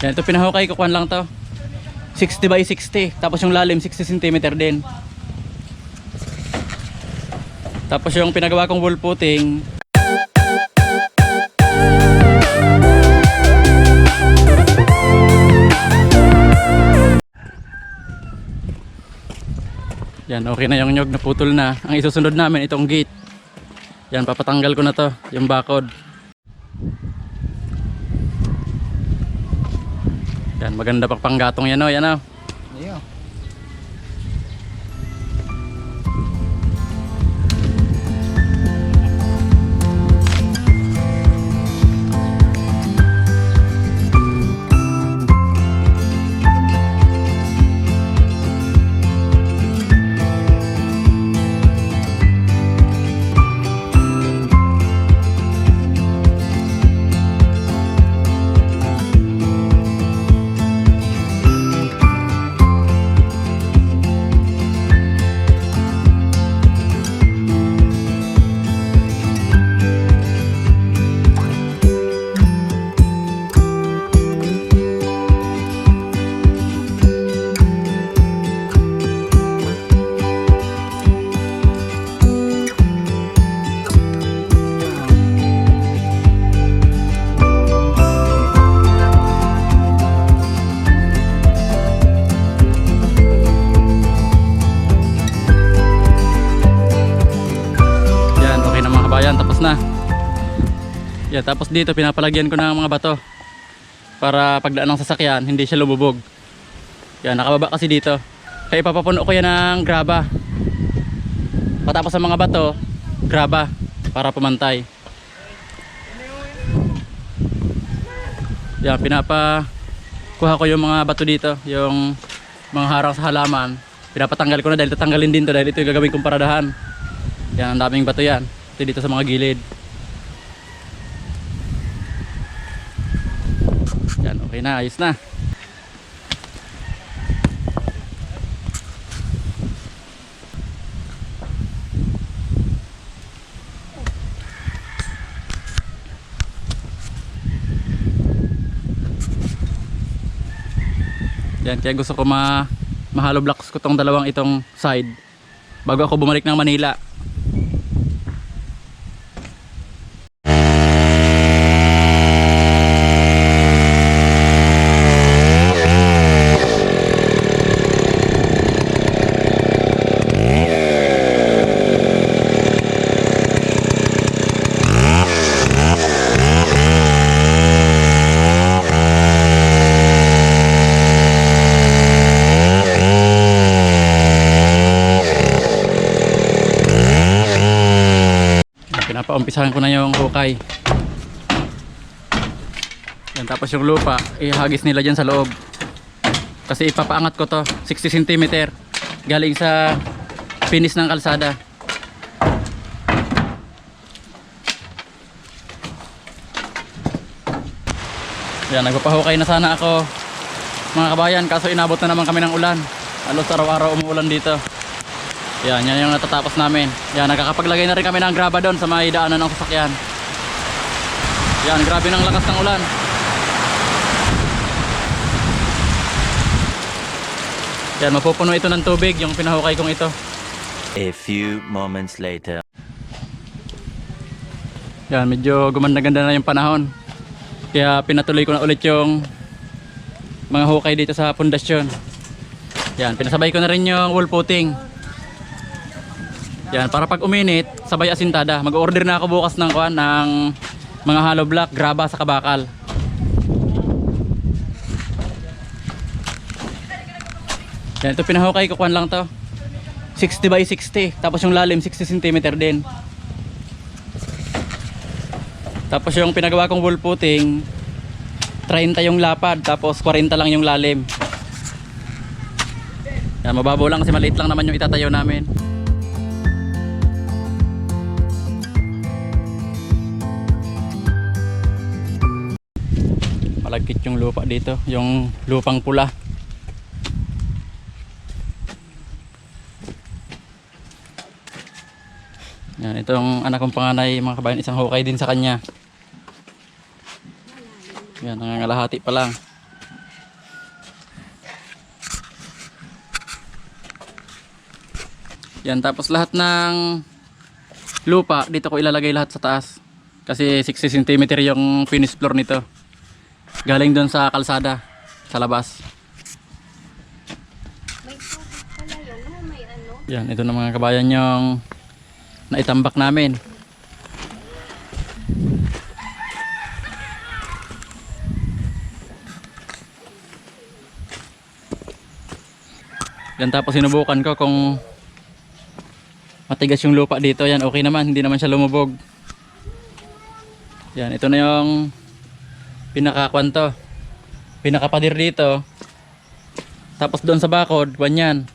Yan, ito pinahukay ko, kuhan lang to 60 by 60, tapos yung lalim 60 cm din. Tapos yung pinagawa kong wall footing, yan, okay na yung nyog, naputol na. Ang isusunod namin itong gate. Yan, papatanggal ko na to, yung bakod. Yan, maganda pang panggatong yan o, yan o. Yeah. Yan, tapos na. Yan, tapos dito pinapalagyan ko ng mga bato para pagdaan ng sasakyan hindi siya lumubog. Yan, nakababa kasi dito. Kaya ipapapuno ko yan ng graba. Patapos sa mga bato, graba para pumantay. Yan, pinapakuha ko yung mga bato dito, yung mga harang sa halaman. Pinapatanggal ko na dahil tatanggalin din to dahil ito yung gagawin kong paradahan. Yan, ang daming bato yan. Ito dito sa mga gilid. Yan, okay na, ayos na. Yan, kaya gusto ko mahalo blocks ko tong dalawang itong side bago ako bumalik ng Manila. Pinapaumpisahan ko na yung hukay. Yan, tapos yung lupa ihagis nila dyan sa loob kasi ipapaangat ko to 60 cm galing sa finish ng kalsada. Yan, nagpapahukay na sana ako mga kabayan, kaso inabot na naman kami ng ulan. Halos araw-araw umuulan dito. Yan, yan yung natatapos namin. Yan, nakakapaglagay na rin kami ng graba doon sa may daanan ng sasakyan. Yan, grabe ng lakas ng ulan. Yan, mapupuno ito ng tubig yung pinahukay kong ito. A few moments later. Yan, medyo gumanda-ganda na yung panahon. Kaya pinatuloy ko na ulit yung mga hukay dito sa pundasyon. Yan, pinasabay ko na rin yung wall footing. Yan, para pag uminit, sabay asintada. Mag-order na ako bukas ng kuan ng mga hollow block, graba sa kabakal. Yan, ito pinahukay ko, kuan lang to 60 by 60, tapos yung lalim 60 cm din. Tapos yung pinagawa kong wall footing 30 yung lapad, tapos 40 lang yung lalim. Yan, mababaw lang kasi maliit lang naman yung itatayo namin. Malagkit yung lupa dito, yung lupang pula. Yan, itong anak kong panganay, mga kabayan, isang hukay din sa kanya. Yan, nangangalahati pa lang. Yan, tapos lahat ng lupa dito ko ilalagay lahat sa taas. Kasi 60 cm yung finish floor nito. Galing doon sa kalsada, sa labas. May tubig pala yun. Ano may ano? Yan, ito na mga kabayan yung naitambak namin. Yan, tapos sinubukan ko kung matigas yung lupa dito. Yan, okay naman, hindi naman siya lumubog. Yan, ito na yung pinakakwanto, pinakapadir dito. Tapos doon sa bakod, yan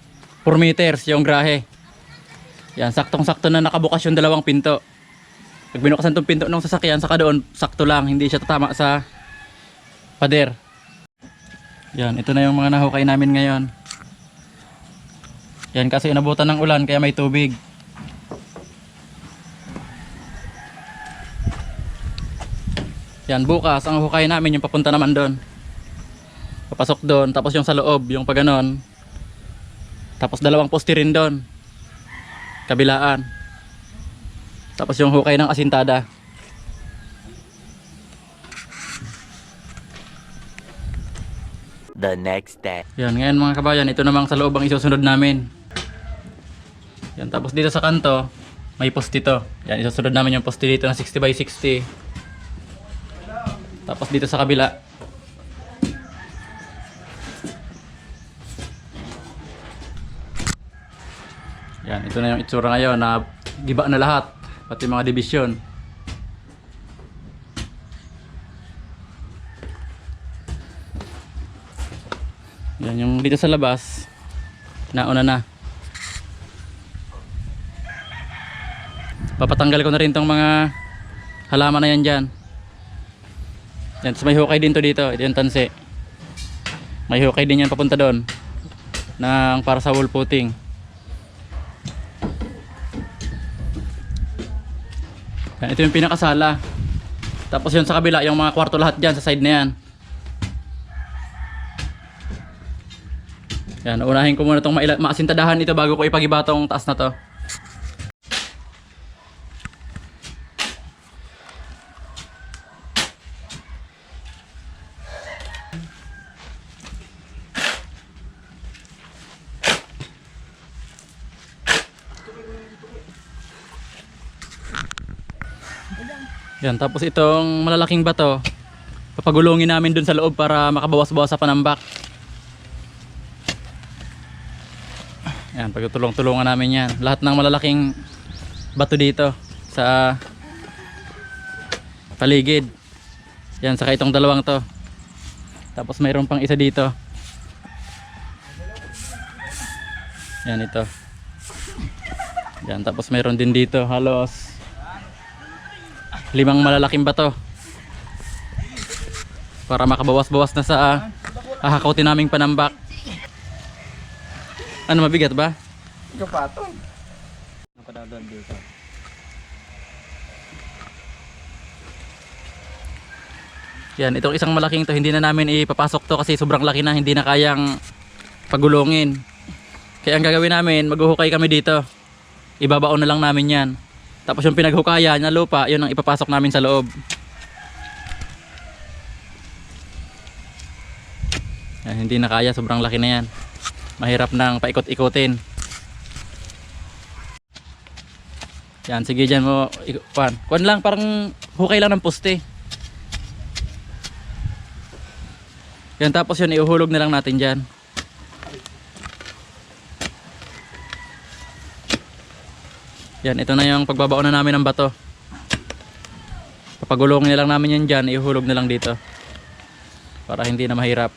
4 meters yung grahe. Yan, saktong-sakto na nakabukas yung dalawang pinto. Pag binukasan tong pinto ng sasakyan, saka doon, sakto lang, hindi siya tatama sa pader. Yan, ito na yung mga nahukay namin ngayon. Yan, kasi inabutan ng ulan kaya may tubig. Yan, bukas ang hukay namin yung papunta naman doon. Papasok doon, tapos yung sa loob, yung paganon. Tapos dalawang poste rin doon. Kabilaan. Tapos yung hukay ng asintada. The next day. Yan, ngayon mga kabayan, ito namang sa loob ang isusunod namin. Yan, tapos dito sa kanto, may poste ito. Yan, isusunod namin yung poste dito na 60 by 60. Tapos dito sa kabila. Yan, ito na yung itsura ngayon na giba na lahat, pati mga division. Yan, yung dito sa labas, nauna na. Papatanggal ko na rin tong mga halaman na yan dyan. Yan, so may hukay din to dito, ito yung tansi. May hukay din yan papunta doon ng para sa wall footing. Yan, ito yung pinakasala. Tapos yun sa kabila, yung mga kwarto lahat dyan sa side na yan. Yan, unahin ko muna itong maasintadahan ito bago ko ipagiba tong taas na to. Yan, tapos itong malalaking bato, papagulungin namin dun sa loob para makabawas-bawas sa panambak. Yan, pagtulong-tulungan namin yan. Lahat ng malalaking bato dito sa paligid. Yan, saka itong dalawang to. Tapos mayroon pang isa dito. Yan, ito. Yan, tapos mayroon din dito, halos 5 malalaking bato para makabawas-bawas na sa hahakautin naming panambak. Ano, mabigat ba? Kapaton. Napadadal dito. Yan, itong isang malaking to hindi na namin ipapasok to kasi sobrang laki na, hindi na kayang pagulungin. Kaya ang gagawin namin, maghuhukay kami dito. Ibabaon na lang namin yan. Tapos yung pinaghukayan na lupa, yun ang ipapasok namin sa loob. Yan, hindi na kaya, sobrang laki na yan. Mahirap nang paikot-ikutin. Yan, sige dyan mo. Kuan lang, parang hukay lang ng poste. Yan, tapos yun, iuhulog na lang natin dyan. Yan, ito na yung pagbabaon na namin ng bato. Papagulongin na lang namin yan dyan, ihulog na lang dito. Para hindi na mahirap.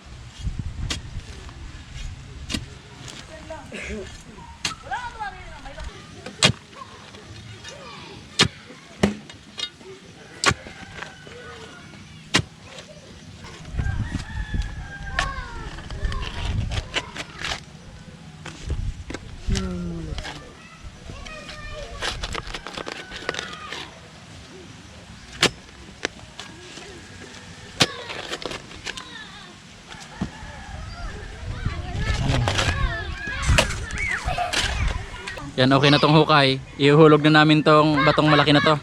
Yan, okay na tong hukay. Ihuhulog na namin tong batong malaki na to.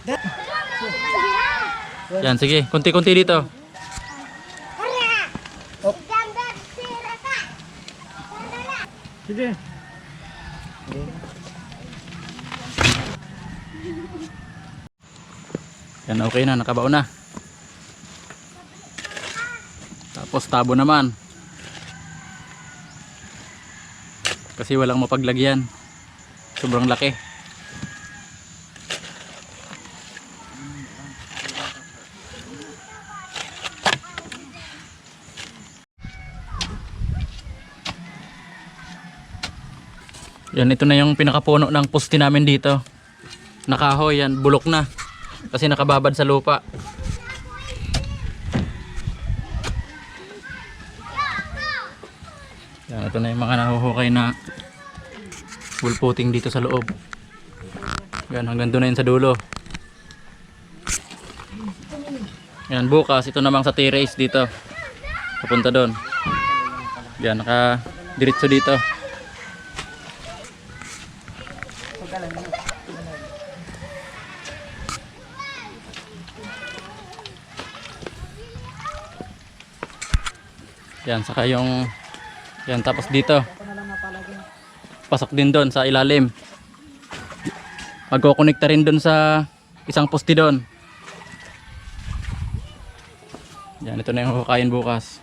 Yan, sige. Kunti-kunti dito. Sige. Yan, okay na. Nakabao na. Tapos tabo naman. Kasi walang mapaglagyan. Sobrang laki. Yan, ito na yung pinakapuno ng poste namin dito. Nakahoy yan, bulok na. Kasi nakababad sa lupa. Yan, ito na yung mga nahuhukay na bulputing dito sa loob. Yan, hanggang doon na yun sa dulo. Yan, bukas ito namang sa terrace dito. Papunta doon. Yan, naka diretso dito. Yan, saka yung yan, tapos dito pasok din doon sa ilalim. Magkokonekta rin doon sa isang poste doon. Yan, ito na yung hukayin bukas.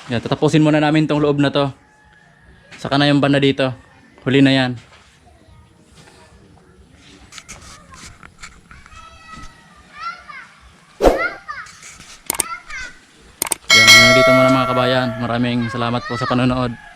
Yan, tatapusin muna namin tong loob na to. Saka na yung banda dito. Huli na yan. Yan, hanggang dito muna mga kabayan. Maraming salamat po sa panonood.